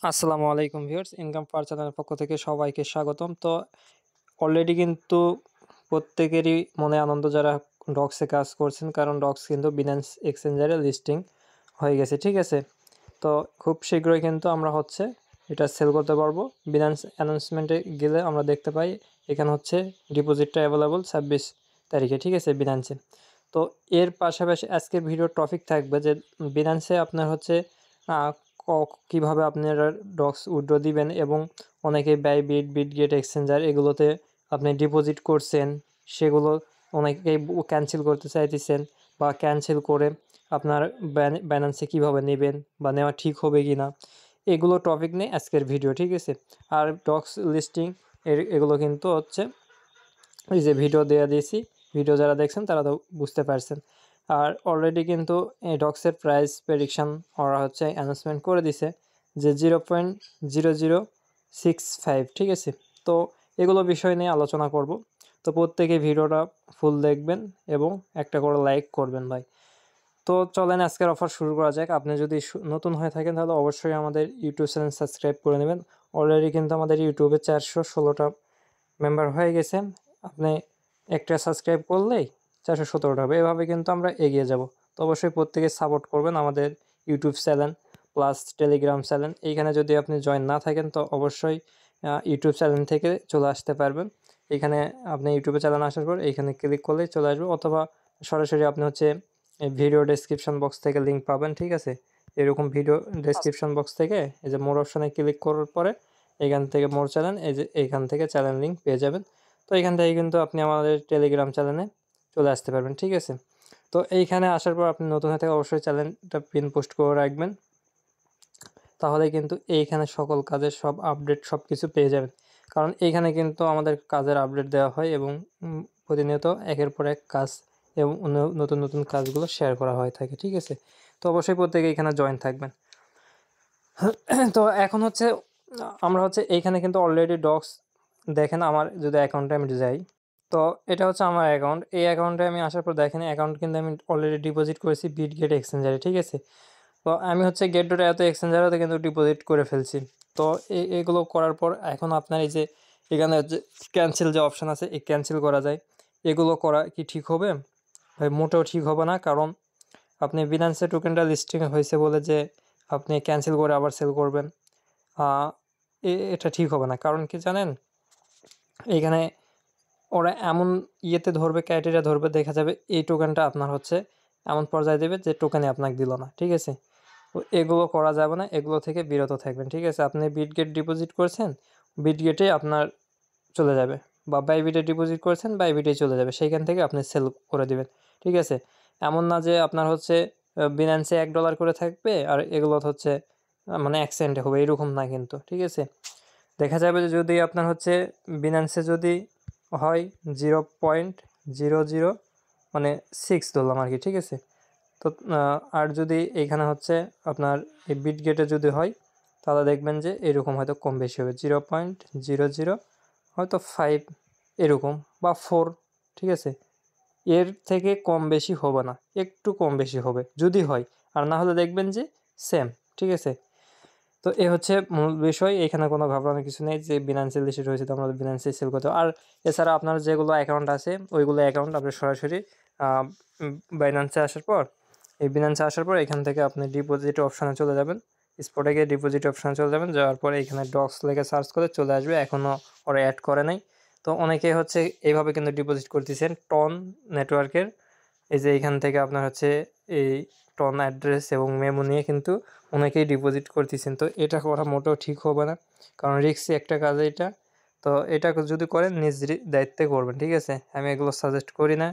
আসসালামু আলাইকুম viewers, income পাওয়ার চ্যানেলের পক্ষ থেকে সবাইকে স্বাগতম। তো অলরেডি কিন্তু প্রত্যেকেরই মনে আনন্দ যারা ডক্সে কাজ করছেন, কারণ ডক্স কিন্তু বিনান্স এক্সচেঞ্জারে লিস্টিং হয়ে গেছে। ঠিক আছে, তো খুব শীঘ্রই কিন্তু আমরা এটা সেল করতে পারবো। বিনান্স অ্যানাউন্সমেন্টে গেলে আমরা দেখতে পাই এখানে ডিপোজিটটা অ্যাভেলেবল 26 তারিখে। ঠিক আছে, বিনান্সে। তো এর পাশাপাশি আজকের ভিডিও টপিক থাকবে যে বিনান্সে আপনার কীভাবে আপনারা ডক্স উইথড্র দিবেন, এবং অনেকে বাইবিট, বিটগেট, এক্সচেঞ্জার এগুলোতে আপনি ডিপোজিট করছেন, সেগুলো অনেকেই ক্যান্সেল করতে চাইতেছেন, বা ক্যান্সেল করে আপনার ব্যালেন্সে কীভাবে নেবেন বা নেওয়া ঠিক হবে কি না, এগুলো টপিক নিয়ে আজকের ভিডিও। ঠিক আছে, আর ডক্স লিস্টিং এগুলো কিন্তু এই যে ভিডিও দেওয়া দিয়েছি, ভিডিও যারা দেখছেন তারা তো বুঝতে পারছেন। আর অলরেডি কিন্তু এই ডক্সের প্রাইস প্রেডিকশান ওরা অ্যানাউন্সমেন্ট করে দিছে যে 0.0065। ঠিক আছে, তো এগুলো বিষয় নিয়ে আলোচনা করব। তো প্রত্যেকে ভিডিওটা ফুল দেখবেন এবং একটা করে লাইক করবেন ভাই। তো চলেন আজকের অফার শুরু করা যাক। আপনি যদি নতুন হয়ে থাকেন তাহলে অবশ্যই আমাদের ইউটিউব চ্যানেল সাবস্ক্রাইব করে নেবেন। অলরেডি কিন্তু আমাদের ইউটিউবে 416টা মেম্বার হয়ে গেছে। আপনি একটা সাবস্ক্রাইব করলেই 417টা হবে। এভাবে কিন্তু আমরা এগিয়ে যাব। তো অবশ্যই প্রত্যেকে সাপোর্ট করবেন আমাদের YouTube channel plus Telegram channel. এইখানে যদি আপনি জয়েন না থাকেন তো অবশ্যই ইউটিউব চ্যানেল থেকে চলে আসতে পারবেন। এখানে আপনি ইউটিউবে চ্যানেল আসার পর এইখানে ক্লিক করলেই চলে আসবে, অথবা সরাসরি আপনি এই ভিডিও ডেসক্রিপশন বক্স থেকে লিঙ্ক পাবেন। ঠিক আছে, এরকম ভিডিও ডেসক্রিপশন বক্স থেকে এই যে মোর অপশানে ক্লিক করার পরে এখান থেকে মোর চ্যানেল, এই যে এইখান থেকে চ্যানেল লিঙ্ক পেয়ে যাবেন। তো এইখান থেকে কিন্তু আপনি আমাদের টেলিগ্রাম চ্যানেলে চলে আসতে পারবেন। ঠিক আছে, তো এইখানে আসার পর আপনি নতুন হয়ে থেকে অবশ্যই চ্যানেলটা পিন পোস্ট করে রাখবেন, তাহলে কিন্তু এইখানে সকল কাজের সব আপডেট সব কিছু পেয়ে যাবেন। কারণ এইখানে কিন্তু আমাদের কাজের আপডেট দেওয়া হয় এবং প্রতিনিয়ত একের পর এক কাজ এবং নতুন নতুন কাজগুলো শেয়ার করা হয়ে থাকে। ঠিক আছে, তো অবশ্যই প্রত্যেকে এখানে জয়েন থাকবেন। তো এখন আমরা এইখানে কিন্তু অলরেডি ডক্স দেখেন, আমার যদি অ্যাকাউন্টে আমি যাই, তো এটা আমার অ্যাকাউন্ট। এই অ্যাকাউন্টে আমি আসার পর দেখেন অ্যাকাউন্ট কিন্তু আমি অলরেডি ডিপোজিট করেছি বিটগেট এক্সচেঞ্জারে। ঠিক আছে, তো আমি গেট ডট এত এক্সচেঞ্জারেতে কিন্তু ডিপোজিট করে ফেলছি। তো এগুলো করার পর এখন আপনার এই যে এখানে ক্যান্সেল যে অপশান আছে, এই ক্যান্সেল করা যায়। এগুলো করা কি ঠিক হবে? ভাই মোটেও ঠিক হবে না। কারণ আপনি বিনান্সে টোকেনটা লিস্টিং হয়েছে বলে যে আপনি ক্যান্সেল করে আবার সেল করবেন, এটা ঠিক হবে না। কারণ কি জানেন, এইখানে ওরা এমন ইয়েতে ধরবে, ক্রাইটেরিয়া ধরবে, দেখা যাবে এই টোকেনটা আপনার এমন পর্যায়ে দেবে যে টোকেনে আপনাকে দিল না। ঠিক আছে, তো এগুলো করা যাবে না, এগুলো থেকে বিরত থাকবেন। ঠিক আছে, আপনি বিটগেট ডিপোজিট করছেন, বিটগেটে আপনার চলে যাবে, বা বাইবিটে ডিপোজিট করেছেন বাইবিটেই চলে যাবে, সেইখান থেকে আপনি সেল করে দিবেন। ঠিক আছে, এমন না যে আপনার বিনান্সে $1 করে থাকবে আর এগুলো মানে 1 সেন্টে হবে, এরকম না কিন্তু। ঠিক আছে, দেখা যাবে যে যদি আপনার বিনান্সে যদি হয় 0.00 মানে 6 ধরলাম আর কি। ঠিক আছে, তো আর যদি এইখানে আপনার এই বিটগেটে যদি হয় তাহলে দেখবেন যে এরকম হয়তো কম বেশি হবে, 0.00 হয়তো 5 এরকম, বা 4। ঠিক আছে, এর থেকে কম বেশি হবে না, একটু কম বেশি হবে যদি হয়, আর না হলে দেখবেন যে সেম। ঠিক আছে, তো এ মূল বিষয়। এখানে কোনো ঘাবড়ানোর কিছু নেই যে বিনান্সে লিস্টেড হয়েছে তো আমরা বিনান্সে সেল করতে। আর এছাড়া আপনার যেগুলো অ্যাকাউন্ট আছে ওইগুলো অ্যাকাউন্ট আপনি সরাসরি বাইন্যান্সে আসার পর, এই বিনান্সে আসার পর এখান থেকে আপনি ডিপোজিট অপশানে চলে যাবেন, স্পটে গিয়ে ডিপোজিট অপশানে চলে যাবেন, যাওয়ার পরে এখানে ডক্স লেগে সার্চ করে চলে আসবে। এখনও ওরা অ্যাড করে নাই। তো অনেকে এইভাবে কিন্তু ডিপোজিট করতেছেন টন নেটওয়ার্কের। এই যে এইখান থেকে আপনার এই টন অ্যাড্রেস এবং মেমো নিয়ে কিন্তু অনেকেই ডিপোজিট করতেছেন। তো এটা করা মোটেও ঠিক হবে না, কারণ রিস্কি একটা কাজ এটা। তো এটা যদি করেন নিজ দায়িত্বে করবেন। ঠিক আছে, আমি এগুলো সাজেস্ট করি না,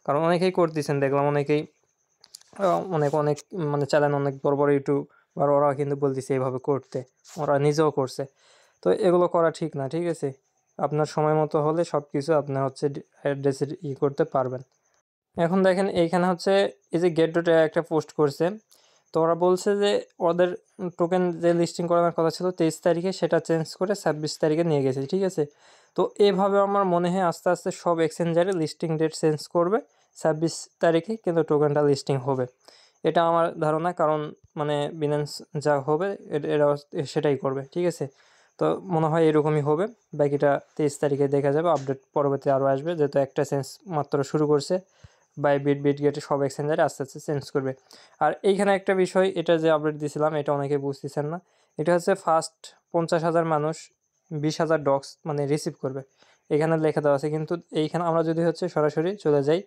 কারণ অনেকেই করতেছেন দেখলাম, অনেকেই অনেক অনেক মানে চ্যানেল, অনেক বড় বড় ইউটিউবার ওরা কিন্তু বলতেছে এইভাবে করতে, ওরা নিজেও করছে। তো এগুলো করা ঠিক না। ঠিক আছে, আপনার সময় মতো হলে সব কিছু আপনার অ্যাড্রেসের করতে পারবেন। এখন দেখেন এইখানে এই যে গেট ডটে একটা পোস্ট করছে, তো ওরা বলছে যে ওদের টোকেন যে লিস্টিং করানোর কথা ছিল 23 তারিখে, সেটা চেঞ্জ করে 26 তারিখে নিয়ে গেছে। ঠিক আছে, তো এভাবে আমার মনে হয় আস্তে আস্তে সব এক্সচেঞ্জারে লিস্টিং ডেট চেঞ্জ করবে, 26 তারিখে কিন্তু টোকেনটা লিস্টিং হবে। এটা আমার ধারণা, কারণ মানে বিনান্স যা হবে এরা সেটাই করবে, ঠিক আছে। তো মনে হয় এরকমই হবে। বাকিটা 23 তারিখে দেখা যাবে, আপডেট পরবর্তী আরও আসবে, যেহেতু একটা চেঞ্জ মাত্র শুরু করছে। বাইবিট, বিটগেটে সব এক্সচেঞ্জারে আস্তে আস্তে চেঞ্জ করবে। আর এইখানে একটা বিষয়, এটা যে আপডেট দিয়েছিলাম এটা অনেকে বুঝতেছেন না। এটা হচ্ছে ফার্স্ট 50,000 মানুষ 20,000 ডক্স মানে রিসিভ করবে, এখানে লেখা দেওয়া আছে। কিন্তু এইখানে আমরা যদি হচ্ছে সরাসরি চলে যাই,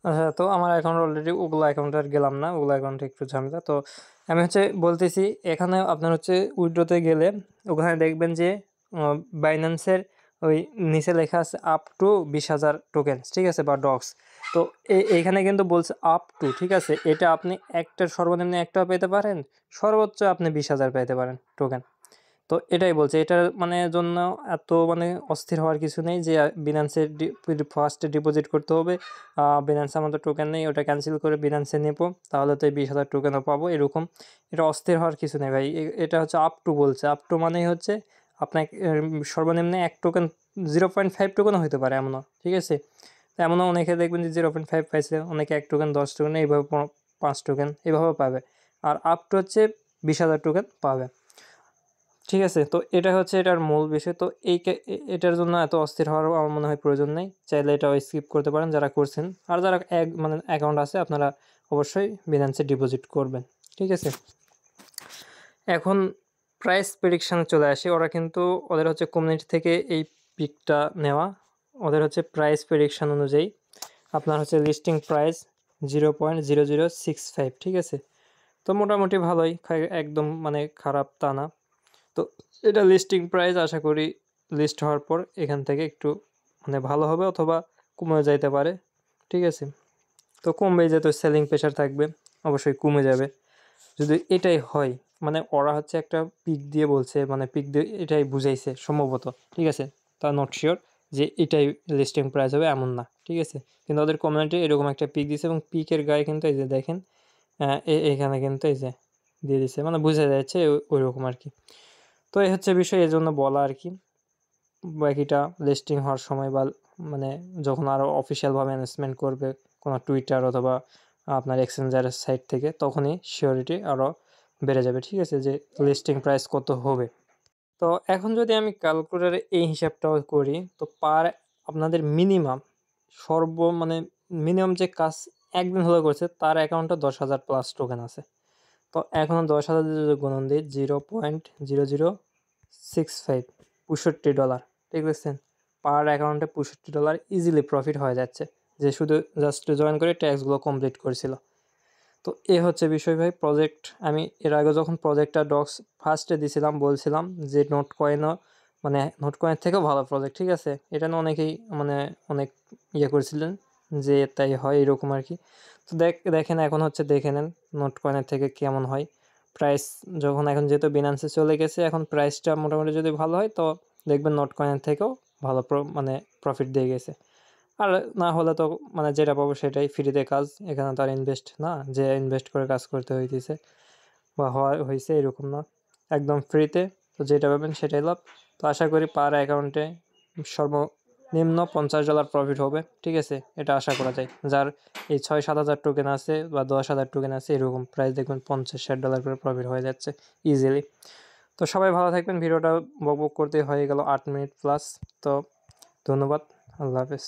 আচ্ছা, তো আমার অ্যাকাউন্ট অলরেডি, ওগুলো অ্যাকাউন্টে আর গেলাম না, ওগুলো অ্যাকাউন্টে একটু ঝামেলা। তো আমি হচ্ছে বলতেছি, এখানে আপনার হচ্ছে উইথড্রোতে গেলে ওখানে দেখবেন যে বাইন্যান্সের ওই নিচে লেখা আছে আপ টু 20,000 টোকেনস, ঠিক আছে, বা ডক্স। তো এইখানে কিন্তু বলছে আপ টু, ঠিক আছে। এটা আপনি একটার সর্বনিম্ন একটাও পেতে পারেন, সর্বোচ্চ আপনি 20,000 পেতে পারেন টোকেন। তো এটাই বলছে, এটার মানে জন্য এত মানে অস্থির হওয়ার কিছু নেই যে বিনান্সে ফার্স্টে ডিপোজিট করতে হবে, বিনান্সে আমাদের টোকেন নেই, ওটা ক্যান্সেল করে বিনান্সে নেবো, তাহলে তো এই 20,000 টোকেনও পাবো, এরকম। এটা অস্থির হওয়ার কিছু নেই ভাই। এটা হচ্ছে আপ টু বলছে, আপ টু মানেই হচ্ছে আপনার সর্বনিম্ন এক টোকেন 0.5 টোকেনও হতে পারে এমনও, ঠিক আছে। এমনও অনেকে দেখবেন যে 0.5 পাইছে, অনেকে 1 টোকেন, 10 টোকেন, এইভাবে 5 টোকেন এভাবে পাবে। আর আপ টু হচ্ছে 20,000 টোকেন পাবে, ঠিক আছে। তো এটা হচ্ছে এটার মূল বিষয়। তো এটার জন্য এত অস্থির হওয়ার আমার মনে হয় প্রয়োজন নেই, চাইলে এটা স্কিপ করতে পারেন যারা করছেন। আর যারা মানে অ্যাকাউন্ট আছে আপনারা অবশ্যই বিনান্সে ডিপোজিট করবেন, ঠিক আছে। এখন প্রাইস প্রেডিকশানে চলে আসে। ওরা কিন্তু ওদের হচ্ছে কমিউনিটি থেকে এই পিকটা নেওয়া। ওদের হচ্ছে প্রাইস প্রেডিকশান অনুযায়ী আপনার হচ্ছে লিস্টিং প্রাইস 0.0065, ঠিক আছে। তো মোটামুটি ভালোই, একদম মানে খারাপ তা না। তো এটা লিস্টিং প্রাইস, আশা করি লিস্ট হওয়ার পর এখান থেকে একটু মানে ভালো হবে, অথবা কমে যাইতে পারে, ঠিক আছে। তো কমবে, যেহেতু সেলিং প্রেশার থাকবে, অবশ্যই কমে যাবে যদি এটাই হয়। মানে ওরা হচ্ছে একটা পিক দিয়ে বলছে, মানে পিক দিয়ে এটাই বুঝাইছে সম্ভবত, ঠিক আছে। তা নট শিওর যে এটাই লিস্টিং প্রাইস হবে এমন না, ঠিক আছে। কিন্তু ওদের কমিউনিটি এরকম একটা পিক দিয়েছে, এবং পিকের গায়ে কিন্তু এই যে দেখেন এখানে কিন্তু এই যে দিয়ে দিছে, মানে বোঝা যাচ্ছে ওই রকম আর কি। তো এই হচ্ছে বিষয়, এই জন্য বলা আর কি। বাকিটা লিস্টিং হওয়ার সময় বা মানে যখন আরও অফিসিয়ালভাবে অ্যানাউন্সমেন্ট করবে কোনো টুইটার অথবা আপনার এক্সচেঞ্জারের সাইট থেকে, তখনই শিওরিটি আরও বেড়ে যাবে, ঠিক আছে, যে লিস্টিং প্রাইস কত হবে। তো এখন যদি আমি ক্যালকুলেটারে এই হিসাবটাও করি, তো আপনাদের মিনিমাম মানে মিনিমাম যে কাজ একদিন হলে করছে তার অ্যাকাউন্টে 10,000 প্লাস টোকেন আছে। তো এখনও 10,000 যদি গুণন দিই, $0.0065, $65, ঠিক আছেন। পার অ্যাকাউন্টে $65 ইজিলি প্রফিট হয়ে যাচ্ছে, যে শুধু জাস্ট জয়েন করে ট্যাক্সগুলো কমপ্লিট করেছিল। তো এ হচ্ছে বিষয় ভাই। প্রজেক্ট আমি এর আগে যখন প্রজেক্টটা ডক্স ফার্স্টে দিছিলাম, বলছিলাম যে নোট কয়েনও মানে নোট কয়েনের থেকেও ভালো প্রজেক্ট, ঠিক আছে। এটা না অনেকেই মানে অনেক করেছিলেন যে তাই হয় এরকম আর কি। তো দেখেন এখন হচ্ছে, দেখে নেন নোট কয়েনের থেকে কেমন হয় প্রাইস। যখন এখন যেহেতু বিনান্সে চলে গেছে, এখন প্রাইসটা মোটামুটি যদি ভালো হয়, তো দেখবেন নোট কয়েনের থেকেও ভালো মানে প্রফিট দিয়ে গেছে। আর না হলে তো মানে যেটা পাবো সেটাই ফ্রিতে কাজ, এখানে তো আর ইনভেস্ট না যে ইনভেস্ট করে কাজ করতে হইতেছে বা হয়েছে এরকম না, একদম ফ্রিতে। তো যেটা পাবেন সেটাই লাভ। তো আশা করি পার অ্যাকাউন্টে সর্বনিম্ন $50 প্রফিট হবে, ঠিক আছে, এটা আশা করা যায়। যার এই 6-7 হাজার টোকেন আছে বা 10,000 টোকেন আছে, এরকম প্রাইস দেখবেন $50-60 করে প্রফিট হয়ে যাচ্ছে ইজিলি। তো সবাই ভালো থাকবেন। ভিডিওটা বক করতে হয়ে গেল 8 মিনিট প্লাস। তো ধন্যবাদ, আল্লাহ হাফেজ।